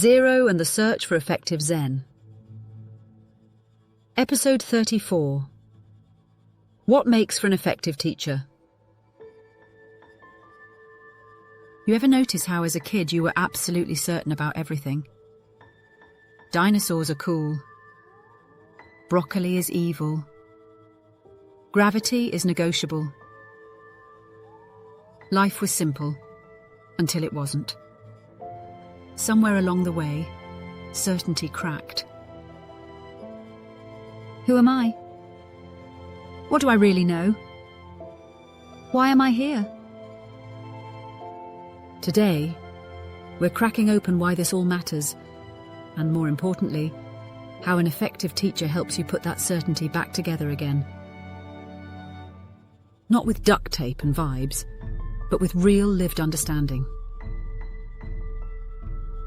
Zero and the Search for Effective Zen. Episode 34. What makes for an effective teacher? You ever notice how as a kid you were absolutely certain about everything? Dinosaurs are cool. Broccoli is evil. Gravity is negotiable. Life was simple, until it wasn't. Somewhere along the way, certainty cracked. Who am I? What do I really know? Why am I here? Today, we're cracking open why this all matters, and more importantly, how an effective teacher helps you put that certainty back together again. Not with duct tape and vibes, but with real lived understanding.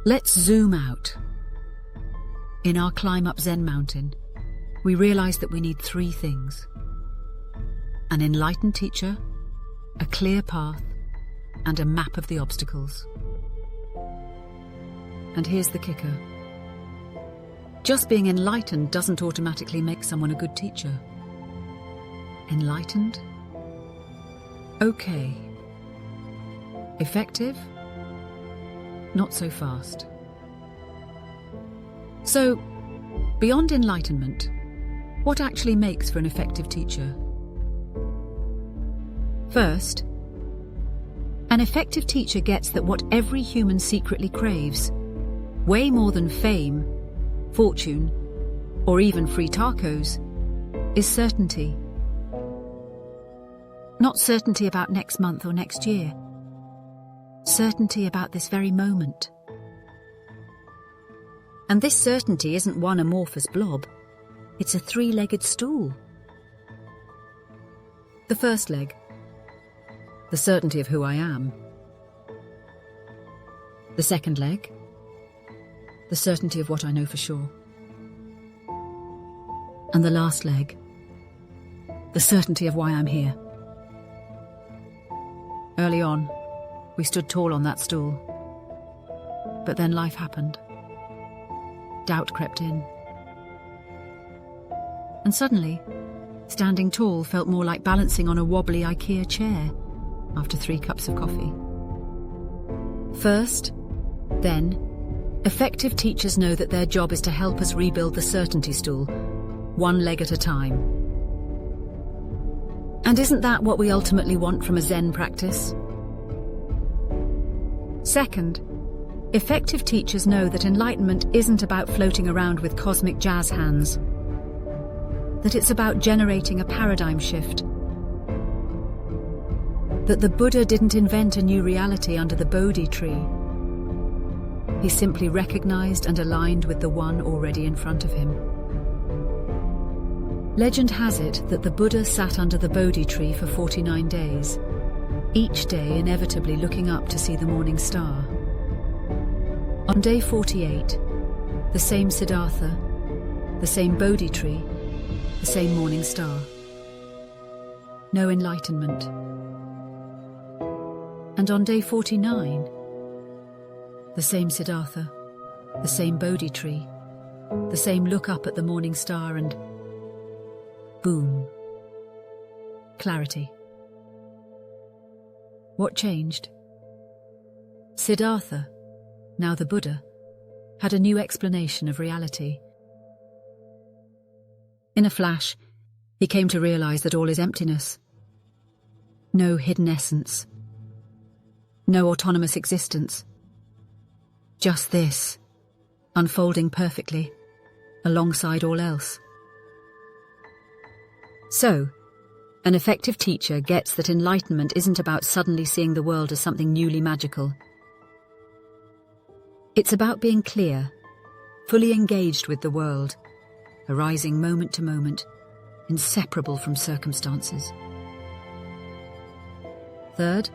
Let's zoom out. In our climb up Zen Mountain, we realize that we need three things: an enlightened teacher, a clear path, and a map of the obstacles. And here's the kicker. Just being enlightened doesn't automatically make someone a good teacher. Enlightened? Okay. Effective? Not so fast. So, beyond enlightenment, what actually makes for an effective teacher? First, an effective teacher gets that what every human secretly craves, way more than fame, fortune, or even free tacos, is certainty. Not certainty about next month or next year. Certainty about this very moment. And this certainty isn't one amorphous blob. It's a three-legged stool. The first leg, the certainty of who I am. The second leg, the certainty of what I know for sure. And the last leg, the certainty of why I'm here. Early on, we stood tall on that stool. But then life happened. Doubt crept in. And suddenly, standing tall felt more like balancing on a wobbly IKEA chair after 3 cups of coffee. First, then, effective teachers know that their job is to help us rebuild the certainty stool, one leg at a time. And isn't that what we ultimately want from a Zen practice? Second, effective teachers know that enlightenment isn't about floating around with cosmic jazz hands. That it's about generating a paradigm shift. That the Buddha didn't invent a new reality under the Bodhi tree. He simply recognized and aligned with the one already in front of him. Legend has it that the Buddha sat under the Bodhi tree for 49 days, each day inevitably looking up to see the morning star. On day 48, the same Siddhartha, the same Bodhi tree, the same morning star. No enlightenment. And on day 49, the same Siddhartha, the same Bodhi tree, the same look up at the morning star, and boom. Clarity. What changed? Siddhartha, now the Buddha, had a new explanation of reality. In a flash, he came to realize that all is emptiness. No hidden essence. No autonomous existence. Just this, unfolding perfectly, alongside all else. So, an effective teacher gets that enlightenment isn't about suddenly seeing the world as something newly magical. It's about being clear, fully engaged with the world, arising moment to moment, inseparable from circumstances. Third,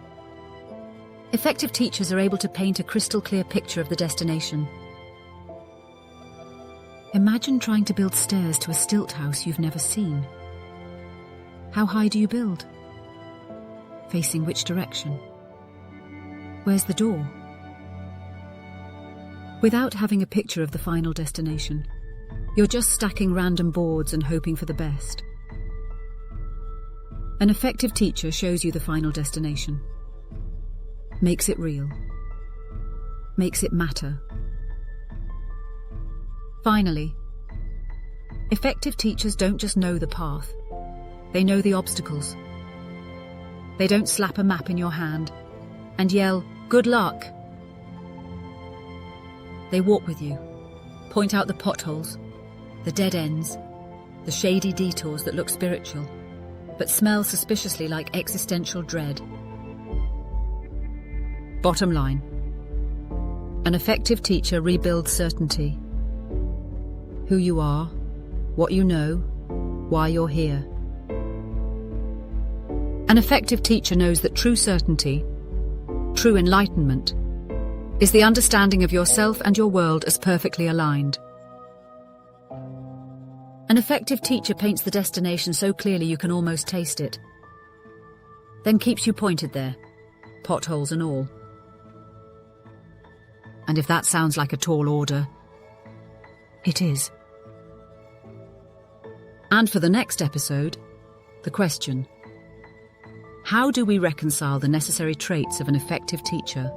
effective teachers are able to paint a crystal-clear picture of the destination. Imagine trying to build stairs to a stilt house you've never seen. How high do you build? Facing which direction? Where's the door? without having a picture of the final destination. You're just stacking random boards and hoping for the best. An effective teacher shows you the final destination, makes it real, makes it matter. Finally, effective teachers don't just know the path, they know the obstacles. They don't slap a map in your hand and yell, "Good luck." They walk with you, point out the potholes, the dead ends, the shady detours that look spiritual, but smell suspiciously like existential dread. Bottom line, an effective teacher rebuilds certainty. Who you are, what you know, why you're here. An effective teacher knows that true certainty, true enlightenment, is the understanding of yourself and your world as perfectly aligned. An effective teacher paints the destination so clearly you can almost taste it, then keeps you pointed there, potholes and all. And if that sounds like a tall order, it is. And for the next episode, the question: how do we reconcile the necessary traits of an effective teacher